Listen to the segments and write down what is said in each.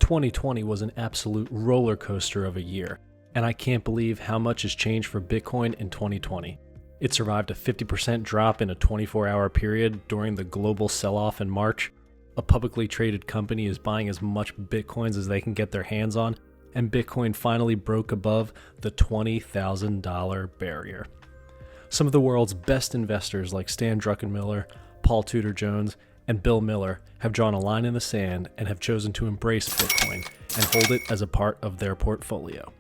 2020 was an absolute roller coaster of a year, and I can't believe how much has changed for Bitcoin in 2020. It survived a 50% drop in a 24-hour period during the global sell-off in March. A publicly traded company is buying as much Bitcoins as they can get their hands on, and Bitcoin finally broke above the $20,000 barrier. Some of the world's best investors like Stan Druckenmiller, Paul Tudor Jones, and Bill Miller have drawn a line in the sand and have chosen to embrace Bitcoin and hold it as a part of their portfolio.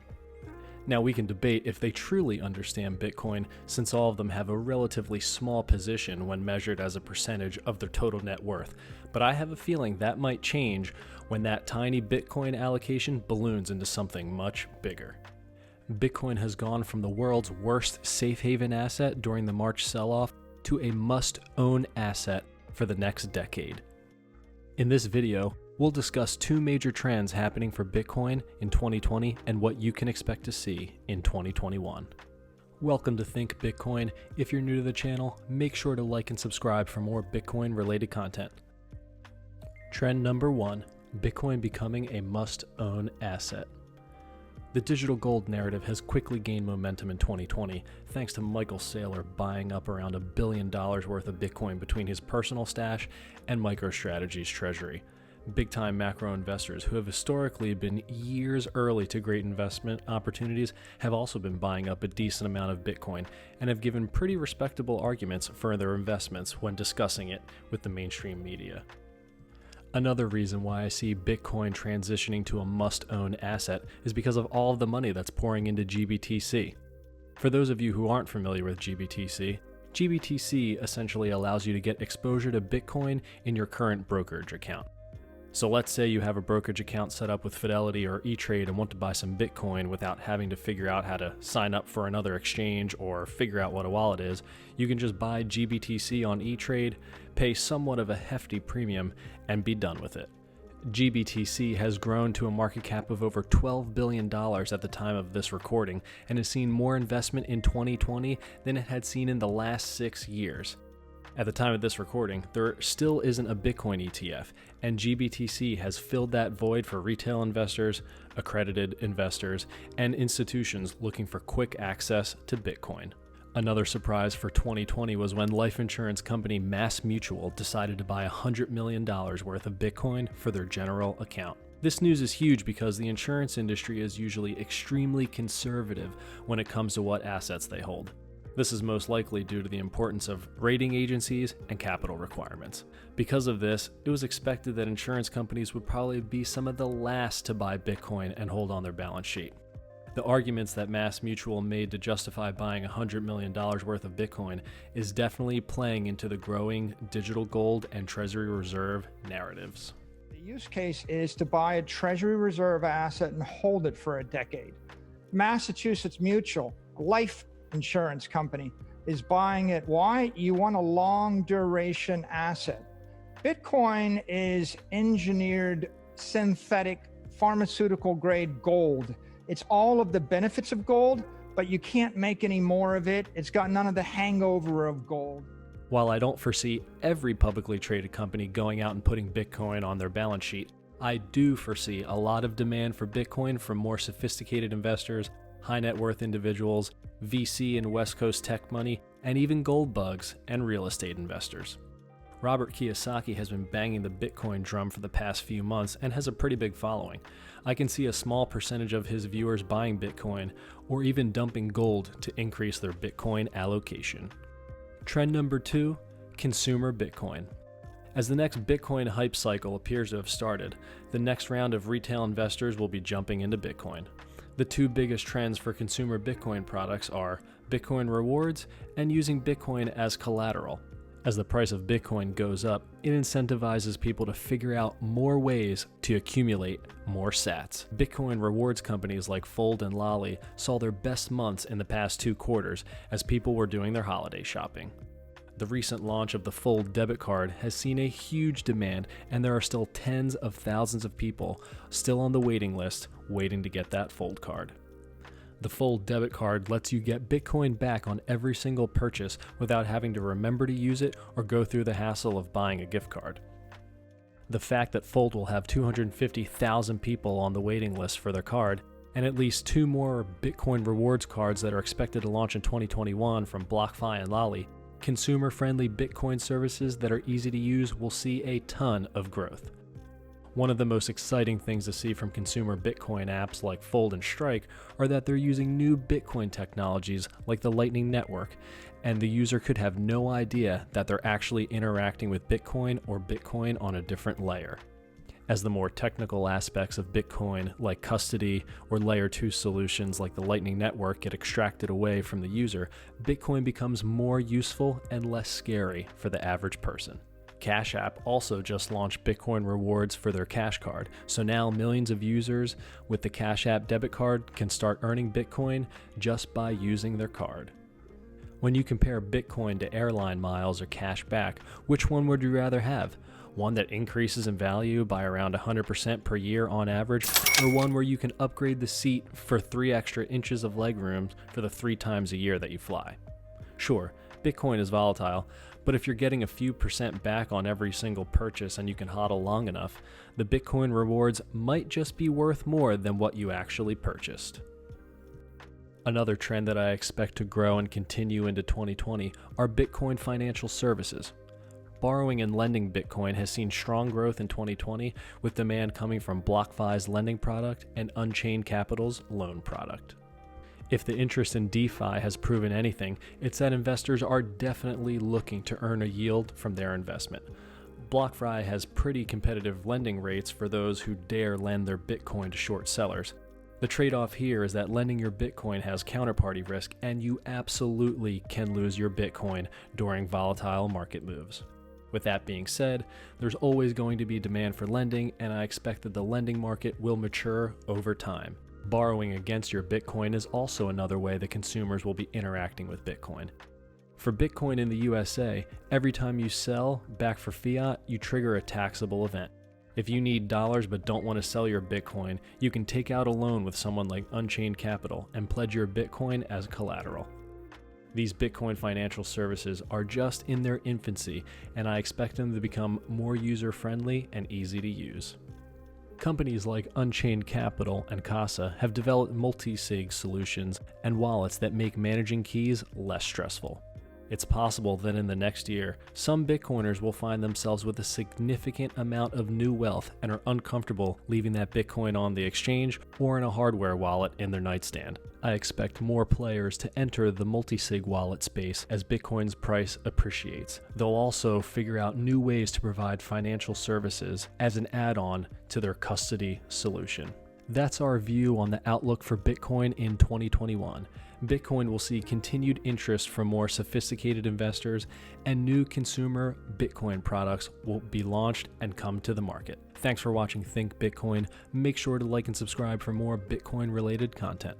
Now, we can debate if they truly understand Bitcoin, since all of them have a relatively small position when measured as a percentage of their total net worth, but I have a feeling that might change when that tiny Bitcoin allocation balloons into something much bigger. Bitcoin has gone from the world's worst safe haven asset during the March sell-off to a must-own asset for the next decade. In this video, we'll discuss two major trends happening for Bitcoin in 2020 and what you can expect to see in 2021. Welcome to Think Bitcoin. If you're new to the channel, make sure to like and subscribe for more Bitcoin-related content. Trend number 1, Bitcoin becoming a must-own asset. The digital gold narrative has quickly gained momentum in 2020, thanks to Michael Saylor buying up around $1 billion worth of Bitcoin between his personal stash and MicroStrategy's treasury. Big-time macro investors who have historically been years early to great investment opportunities have also been buying up a decent amount of Bitcoin and have given pretty respectable arguments for their investments when discussing it with the mainstream media. Another reason why I see Bitcoin transitioning to a must-own asset is because of all of the money that's pouring into GBTC. For those of you who aren't familiar with GBTC, GBTC essentially allows you to get exposure to Bitcoin in your current brokerage account. So let's say you have a brokerage account set up with Fidelity or E-Trade and want to buy some Bitcoin without having to figure out how to sign up for another exchange or figure out what a wallet is. You can just buy GBTC on E-Trade, pay somewhat of a hefty premium, and be done with it. GBTC has grown to a market cap of over $12 billion at the time of this recording and has seen more investment in 2020 than it had seen in the last 6 years. At the time of this recording, there still isn't a Bitcoin ETF, and GBTC has filled that void for retail investors, accredited investors, and institutions looking for quick access to Bitcoin. Another surprise for 2020 was when life insurance company MassMutual decided to buy $100 million worth of Bitcoin for their general account. This news is huge because the insurance industry is usually extremely conservative when it comes to what assets they hold. This is most likely due to the importance of rating agencies and capital requirements. Because of this, it was expected that insurance companies would probably be some of the last to buy Bitcoin and hold on their balance sheet. The arguments that MassMutual made to justify buying $100 million worth of Bitcoin is definitely playing into the growing digital gold and Treasury Reserve narratives. The use case is to buy a Treasury Reserve asset and hold it for a decade. Massachusetts Mutual, a life insurance company, is buying it. Why? You want a long duration asset. Bitcoin is engineered synthetic pharmaceutical grade gold. It's all of the benefits of gold, but you can't make any more of it. It's got none of the hangover of gold. While I don't foresee every publicly traded company going out and putting Bitcoin on their balance sheet, I do foresee a lot of demand for Bitcoin from more sophisticated investors, high net worth individuals, VC and West Coast tech money, and even gold bugs and real estate investors. Robert Kiyosaki has been banging the Bitcoin drum for the past few months and has a pretty big following. I can see a small percentage of his viewers buying Bitcoin or even dumping gold to increase their Bitcoin allocation. Trend number 2, consumer Bitcoin. As the next Bitcoin hype cycle appears to have started, the next round of retail investors will be jumping into Bitcoin. The two biggest trends for consumer Bitcoin products are Bitcoin rewards and using Bitcoin as collateral. As the price of Bitcoin goes up, it incentivizes people to figure out more ways to accumulate more sats. Bitcoin rewards companies like Fold and Lolly saw their best months in the past 2 quarters as people were doing their holiday shopping. The recent launch of the Fold debit card has seen a huge demand, and there are still tens of thousands of people still on the waiting list waiting to get that Fold card. The Fold debit card lets you get Bitcoin back on every single purchase without having to remember to use it or go through the hassle of buying a gift card. The fact that Fold will have 250,000 people on the waiting list for their card, and at least 2 more Bitcoin rewards cards that are expected to launch in 2021 from BlockFi and Lolly, consumer-friendly Bitcoin services that are easy to use will see a ton of growth. One of the most exciting things to see from consumer Bitcoin apps like Fold and Strike are that they're using new Bitcoin technologies like the Lightning Network, and the user could have no idea that they're actually interacting with Bitcoin or Bitcoin on a different layer. As the more technical aspects of Bitcoin, like custody or layer 2 solutions like the Lightning Network, get extracted away from the user, Bitcoin becomes more useful and less scary for the average person. Cash App also just launched Bitcoin rewards for their Cash Card, so now millions of users with the Cash App debit card can start earning Bitcoin just by using their card. When you compare Bitcoin to airline miles or cash back, which one would you rather have? One that increases in value by around 100% per year on average, or one where you can upgrade the seat for 3 extra inches of legroom for the 3 times a year that you fly? Sure, Bitcoin is volatile, but if you're getting a few percent back on every single purchase and you can hodl long enough, the Bitcoin rewards might just be worth more than what you actually purchased. Another trend that I expect to grow and continue into 2020 are Bitcoin financial services. Borrowing and lending Bitcoin has seen strong growth in 2020, with demand coming from BlockFi's lending product and Unchained Capital's loan product. If the interest in DeFi has proven anything, it's that investors are definitely looking to earn a yield from their investment. BlockFi has pretty competitive lending rates for those who dare lend their Bitcoin to short sellers. The trade-off here is that lending your Bitcoin has counterparty risk, and you absolutely can lose your Bitcoin during volatile market moves. With that being said, there's always going to be demand for lending, and I expect that the lending market will mature over time. Borrowing against your Bitcoin is also another way that consumers will be interacting with Bitcoin. For Bitcoin in the USA, every time you sell back for fiat, you trigger a taxable event. If you need dollars but don't want to sell your Bitcoin, you can take out a loan with someone like Unchained Capital and pledge your Bitcoin as collateral. These Bitcoin financial services are just in their infancy, and I expect them to become more user-friendly and easy to use. Companies like Unchained Capital and Casa have developed multi-sig solutions and wallets that make managing keys less stressful. It's possible that in the next year, some Bitcoiners will find themselves with a significant amount of new wealth and are uncomfortable leaving that Bitcoin on the exchange or in a hardware wallet in their nightstand. I expect more players to enter the multi-sig wallet space as Bitcoin's price appreciates. They'll also figure out new ways to provide financial services as an add-on to their custody solution. That's our view on the outlook for Bitcoin in 2021. Bitcoin will see continued interest from more sophisticated investors, and new consumer Bitcoin products will be launched and come to the market. Thanks for watching Think Bitcoin. Make sure to like and subscribe for more Bitcoin-related content.